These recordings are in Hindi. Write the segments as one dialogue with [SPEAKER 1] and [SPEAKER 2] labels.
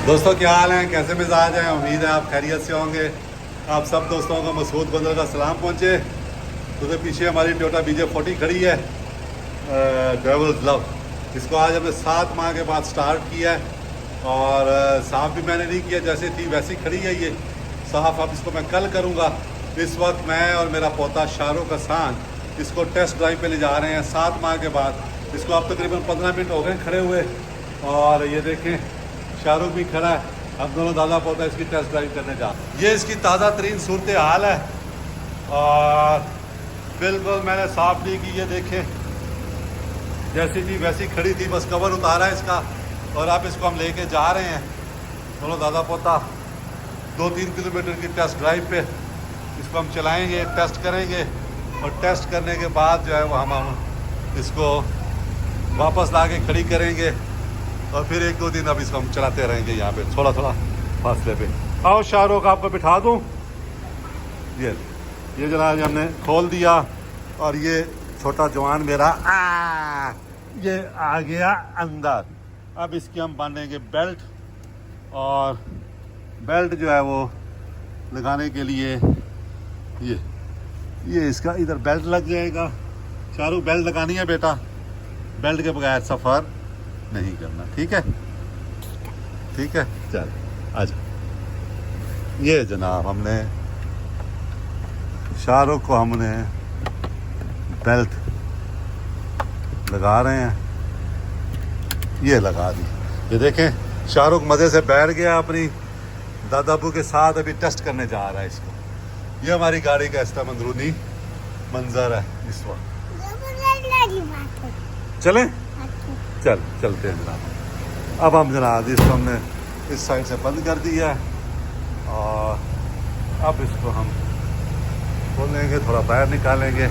[SPEAKER 1] दोस्तों क्या हाल है, कैसे मिजाज हैं। उम्मीद है आप खैरियत से होंगे। आप सब दोस्तों को मसूद बंदर का सलाम पहुँचे। तो पीछे हमारी टोयोटा BJ40 खड़ी है, डेविल्स लव। इसको आज हमने 7 माह के बाद स्टार्ट किया है और साफ़ भी मैंने नहीं किया, जैसे थी वैसी खड़ी है ये साफ़। अब इसको मैं कल करूँगा। इस वक्त मैं और मेरा पोता शाहरुख हसन इसको टेस्ट ड्राइव पे ले जा रहे हैं 7 माह के बाद। इसको अब तकरीबन 15 मिनट हो गए खड़े हुए और ये देखें शाहरुख भी खड़ा है। अब दोनों दादा पोता इसकी टेस्ट ड्राइव करने जा रहे हैं। ये इसकी ताज़ा तरीन सूरत हाल है और बिल्कुल मैंने साफ नहीं की। ये देखें जैसी थी वैसी खड़ी थी, बस कवर उतारा है इसका और अब इसको हम लेके जा रहे हैं दोनों दादा पोता 2-3 किलोमीटर की टेस्ट ड्राइव पे। इसको हम चलाएंगे, टेस्ट करेंगे और टेस्ट करने के बाद जो है वो हम इसको वापस ला के खड़ी करेंगे और फिर 1-2 दिन अब इसको हम चलाते रहेंगे यहाँ पे थोड़ा थोड़ा फासले पे। आओ शाहरुख आपको बिठा दूँ। ये जनाब हमने खोल दिया और ये छोटा जवान मेरा ये आ गया अंदर। अब इसकी हम बांधेंगे बेल्ट और बेल्ट जो है वो लगाने के लिए ये इसका इधर बेल्ट लग जाएगा। शाहरुख बेल्ट लगानी है बेटा, बेल्ट के बगैर सफ़र नहीं करना, ठीक है? ठीक है, चल आजा। ये जनाब हमने शाहरुख को हमने बेल्ट लगा रहे हैं, ये लगा दी। ये देखें शाहरुख मज़े से बैठ गया अपनी दादाबू के साथ, अभी टेस्ट करने जा रहा है इसको। ये हमारी गाड़ी का इस टाइम अंदरूनी मंजर है इस वक्त। चलें? चलते हैं जनाब। अब हम जनाब इसको हमने इस साइड से बंद कर दिया है और अब इसको हम खोलेंगे, थोड़ा बाहर निकालेंगे।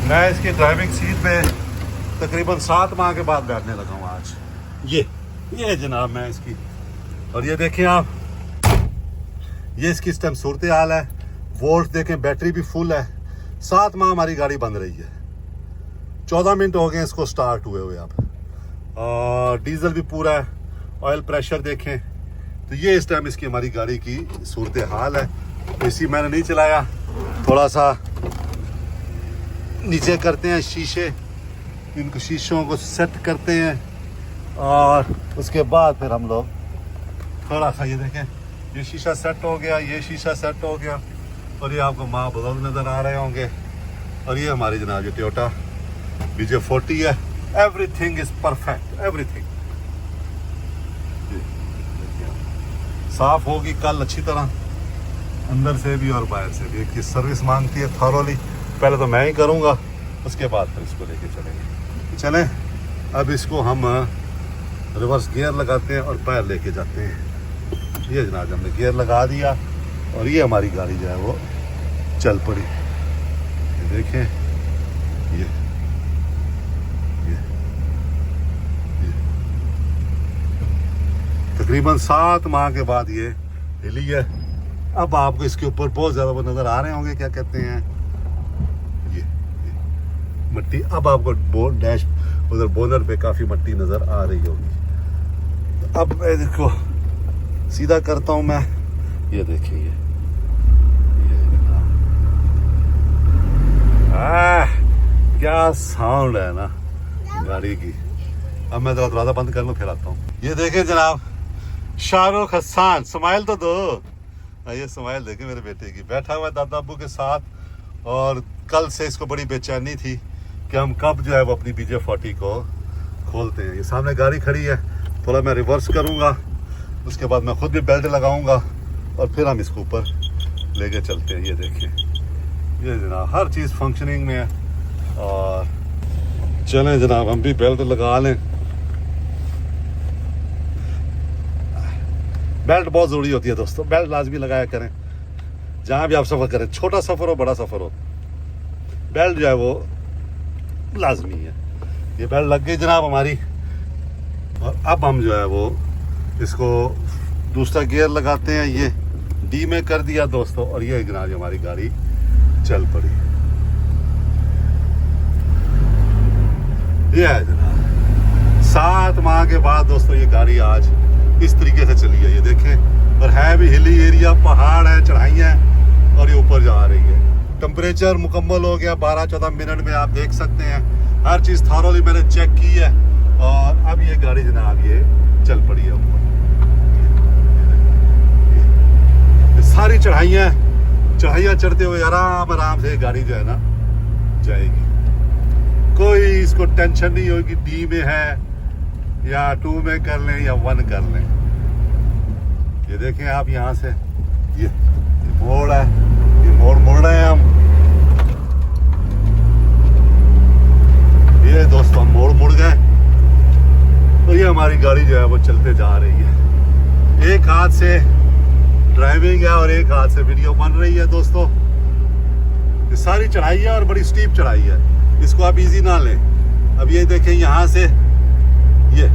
[SPEAKER 1] मैं इसकी ड्राइविंग सीट पे तकरीबन 7 माह के बाद बैठने लगा हूँ आज। ये जनाब मैं इसकी, और ये देखें आप, ये इसकी इस टाइम सूरत हाल है। वोल्ट देखें, बैटरी भी फुल है। 7 माह हमारी गाड़ी बंद रही है। 14 मिनट हो गए इसको स्टार्ट हुए अब और डीजल भी पूरा है। ऑयल प्रेशर देखें। तो ये इस टाइम इसकी हमारी गाड़ी की सूरत हाल है। एसी मैंने नहीं चलाया, थोड़ा सा नीचे करते हैं शीशे, इनको शीशों को सेट करते हैं और उसके बाद फिर हम लोग थोड़ा सा, ये देखें ये शीशा सेट हो गया, ये शीशा सेट हो गया और ये आपको माँ बुजुर्ग नज़र आ रहे होंगे। और ये हमारी जनाब ये टोयोटा BJ40 है। एवरीथिंग इज परफेक्ट, एवरीथिंग साफ होगी कल अच्छी तरह, अंदर से भी और बाहर से भी। एक सर्विस मांगती है थॉरोली, पहले तो मैं ही करूँगा, उसके बाद फिर इसको लेके चलें। अब इसको हम रिवर्स गियर लगाते हैं और पैर लेके जाते हैं। ये जनाब हमने गियर लगा दिया और ये हमारी गाड़ी जो है वो चल पड़ी। ये देखें ये तकरीबन 7 माह के बाद ये हिली है। अब आपको इसके ऊपर बहुत ज़्यादा वो नज़र आ रहे होंगे, क्या कहते हैं ये मट्टी। अब आपको डैश उधर बोनर पे काफ़ी मट्टी नज़र आ रही होगी। अब मैं देखो सीधा करता हूँ मैं, ये देखिए ये क्या साउंड है ना गाड़ी की। अब मैं दरवाज़ा बंद कर लूँ फिर आता हूँ। ये देखें जनाब शाहरुख हसन, स्माइल तो दो। ये स्माइल देखें मेरे बेटे की, बैठा हुआ है दादा अब्बू के साथ। और कल से इसको बड़ी बेचैनी थी कि हम कब जो है वो अपनी BJ40 को खोलते हैं। ये सामने गाड़ी खड़ी है, थोड़ा मैं रिवर्स करूँगा, उसके बाद मैं खुद भी बेल्ट लगाऊंगा और फिर हम इसको ऊपर लेके चलते हैं। ये देखिए ये जनाब हर चीज़ फंक्शनिंग में है और चलें जनाब हम भी बेल्ट लगा लें। बेल्ट बहुत ज़रूरी होती है दोस्तों, बेल्ट लाजमी लगाया करें जहाँ भी आप सफ़र करें, छोटा सफ़र हो बड़ा सफ़र हो, बेल्ट जो है वो लाजमी है। ये बेल्ट लग गई जनाब हमारी और अब हम जो है वो इसको दूसरा गियर लगाते हैं। ये D में कर दिया दोस्तों और ये जनाब हमारी गाड़ी चल पड़ी। ये है जनाब 7 माह के बाद दोस्तों ये गाड़ी आज इस तरीके से चली है ये देखें। और है भी हिली एरिया, पहाड़ है, चढ़ाइयाँ हैं और ये ऊपर जा रही है। टेम्परेचर मुकम्मल हो गया 12-14 मिनट में, आप देख सकते हैं। हर चीज़ थॉरोली मैंने चेक की है और अब ये गाड़ी जनाब ये चल पड़ी है ऊपर। सारी चढ़ाइयाँ चढ़ते हुए आराम आराम से गाड़ी जो है ना जाएगी। कोई इसको टेंशन नहीं होगी डी में है या 2 में कर लें या 1 कर लें। ये देखें आप यहाँ से ये मोड़ है, ये मोड़ मुड़ रहे हैं हम। ये दोस्तों हम मोड़ मुड़ गए तो ये हमारी गाड़ी जो है वो चलते जा रही है। एक हाथ से ड्राइविंग है और एक हाथ से वीडियो बन रही है दोस्तों। ये सारी चढ़ाई है और बड़ी स्टीप चढ़ाई है, इसको आप इजी ना लें। अब ये देखें यहाँ से ये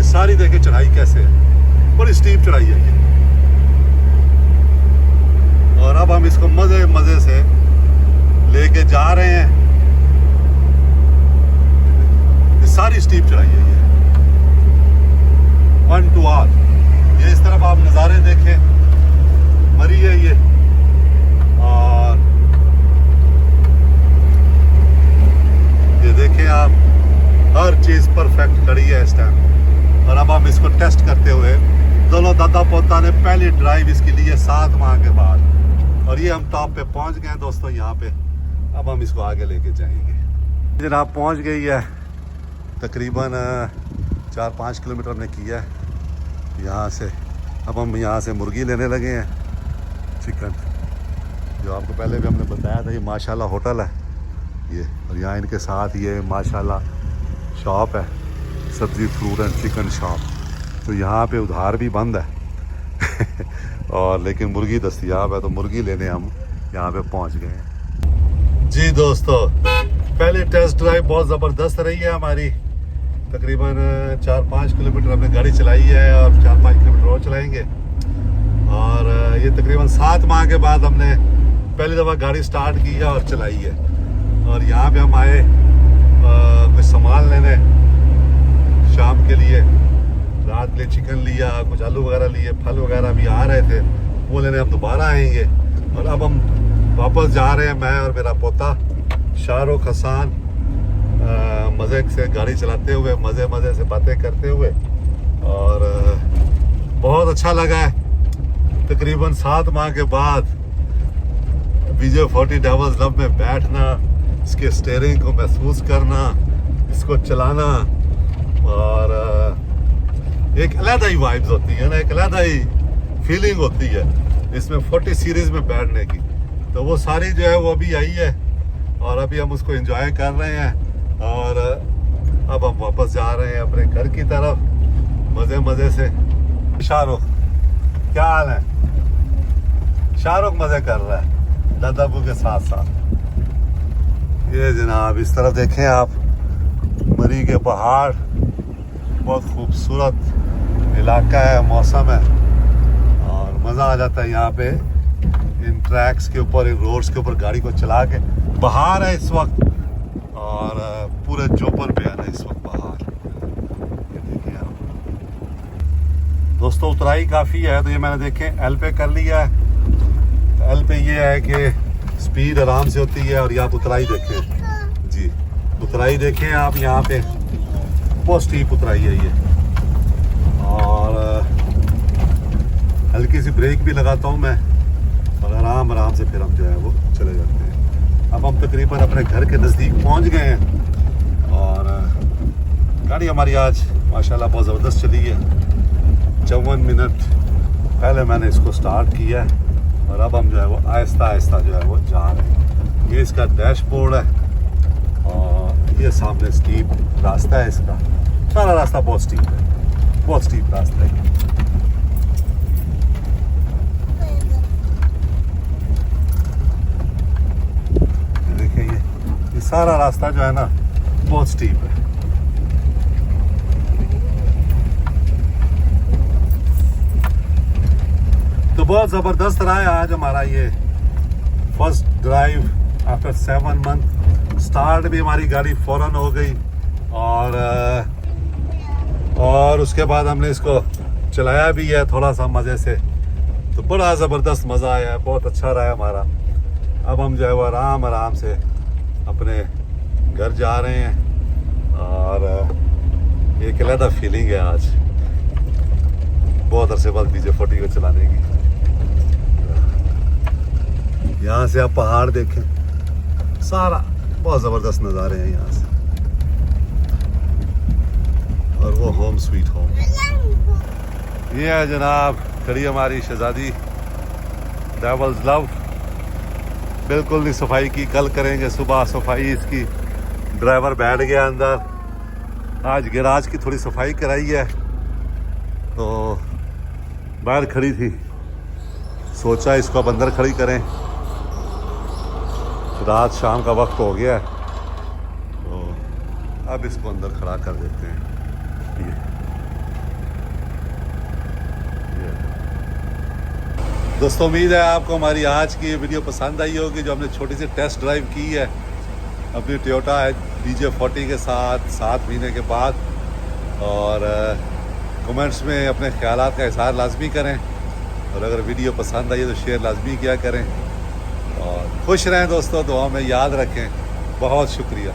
[SPEAKER 1] सारी देखें चढ़ाई कैसे है, बड़ी स्टीप चढ़ाई है ये। और अब हम इसको मजे मजे से लेके जा रहे हैं। ये सारी स्टीप चढ़ाई है ये 1 to all। ये इस तरफ आप नज़ारे देखें, मरी है ये। और ये देखें आप, हर चीज़ परफेक्ट खड़ी है इस टाइम। और अब हम इसको टेस्ट करते हुए, दोनों दादा पोता ने पहली ड्राइव इसकी ली है 7 माह के बाद। और ये हम टॉप पे पहुंच गए हैं दोस्तों यहाँ पे। अब हम इसको आगे लेके जाएंगे। जनाब पहुंच गई है, तकरीबन 4-5 किलोमीटर हमने किया है यहाँ से। अब हम यहाँ से मुर्गी लेने लगे हैं, चिकन, जो आपको पहले भी हमने बताया था। ये माशाल्लाह होटल है ये, और यहाँ इनके साथ ये माशाल्लाह शॉप है, सब्ज़ी फ्रूट एंड चिकन शॉप। तो यहाँ पे उधार भी बंद है और लेकिन मुर्गी दस्तयाब है, तो मुर्गी लेने हम यहाँ पे पहुँच गए हैं। जी दोस्तों, पहली टेस्ट ड्राइव बहुत ज़बरदस्त रही है हमारी। तकरीबन 4-5 किलोमीटर हमने गाड़ी चलाई है और 4-5 किलोमीटर और चलाएंगे। और ये तकरीबन 7 माह के बाद हमने पहली दफ़ा गाड़ी स्टार्ट की है और चलाई है। और यहाँ पे हम आए कुछ सामान लेने शाम के लिए। रात के लिए चिकन लिया, कुछ आलू वगैरह लिए, फल वगैरह भी आ रहे थे, वो लेने हम दोबारा आएंगे। और अब हम वापस जा रहे हैं, मैं और मेरा पोता शाहरुख हसन, मज़े से गाड़ी चलाते हुए, मज़े से बातें करते हुए। और बहुत अच्छा लगा है तकरीबन 7 माह के बाद BJ40 डेविल्स लव में बैठना, इसके स्टीयरिंग को महसूस करना, इसको चलाना। और एक अलग ही वाइब्स होती है ना, एक अलग ही फीलिंग होती है इसमें 40 सीरीज़ में बैठने की। तो वो सारी जो है वो अभी आई है और अभी हम उसको एंजॉय कर रहे हैं। और अब हम वापस जा रहे हैं अपने घर की तरफ मज़े से। शाहरुख क्या हाल है? शाहरुख मज़े कर रहा है दादाबू के साथ साथ। ये जनाब इस तरफ देखें आप, मरी के पहाड़, बहुत खूबसूरत इलाका है, मौसम है और मज़ा आ जाता है यहाँ पे इन ट्रैक्स के ऊपर, इन रोड्स के ऊपर गाड़ी को चला के। बाहर है इस वक्त और पूरे जोपर पे है ना इस वक्त बाहर। ये देखिए आप दोस्तों, उतराई काफ़ी है। तो ये मैंने देखें एल पे कर लिया है। एल पे ये है कि स्पीड आराम से होती है। और आप उतराई देखें जी, उतराई देखें आप, यहाँ पे बहुत स्टीप उतराई है ये। और हल्की सी ब्रेक भी लगाता हूँ मैं और आराम से फिर हम जो है वो चले जाते हैं। अब हम तकरीबन अपने घर के नज़दीक पहुँच गए हैं और गाड़ी हमारी आज माशाल्लाह बहुत ज़बरदस्त चली है। 54 मिनट पहले मैंने इसको स्टार्ट किया है और अब हम जो है वो आहिस्ता जो है वो जा रहे हैं। ये इसका डैशबोर्ड है और ये सामने स्टीप रास्ता है इसका। सारा रास्ता बहुत स्टीप है, बहुत स्टीप रास्ता है। देखिए ये सारा रास्ता जो है ना बहुत स्टीप है। तो बहुत ज़बरदस्त रहा है आज हमारा ये first drive after 7 month. Start भी हमारी गाड़ी फ़ौरन हो गई और उसके बाद हमने इसको चलाया भी है थोड़ा सा मज़े से, तो बड़ा ज़बरदस्त मज़ा आया है, बहुत अच्छा रहा है हमारा। अब हम जो है वो आराम आराम से अपने घर जा रहे हैं और एक अलग फीलिंग है आज, बहुत अरसे बाद BJ40 को चलाने की। यहाँ से आप पहाड़ देखें, सारा बहुत ज़बरदस्त नज़ारे हैं यहाँ से, और वो होम स्वीट होम। ये है जनाब खड़ी हमारी शहजादी डेविल्स लव। बिल्कुल नहीं सफाई की, कल करेंगे सुबह सफाई इसकी। ड्राइवर बैठ गया अंदर, आज गैराज की थोड़ी सफाई कराई है, तो बाहर खड़ी थी, सोचा इसको अब अंदर खड़ी करें। रात शाम का वक्त हो गया है, तो अब इसको अंदर खड़ा कर देते हैं। दोस्तों उम्मीद है आपको हमारी आज की ये वीडियो पसंद आई होगी, जो हमने छोटी सी टेस्ट ड्राइव की है अपनी टोयोटा BJ40 के साथ 7 महीने के बाद। और कमेंट्स में अपने ख्यालात का इज़हार लाजमी करें, और अगर वीडियो पसंद आई तो शेयर लाजमी किया करें। और खुश रहें दोस्तों, दुआ में याद रखें। बहुत शुक्रिया।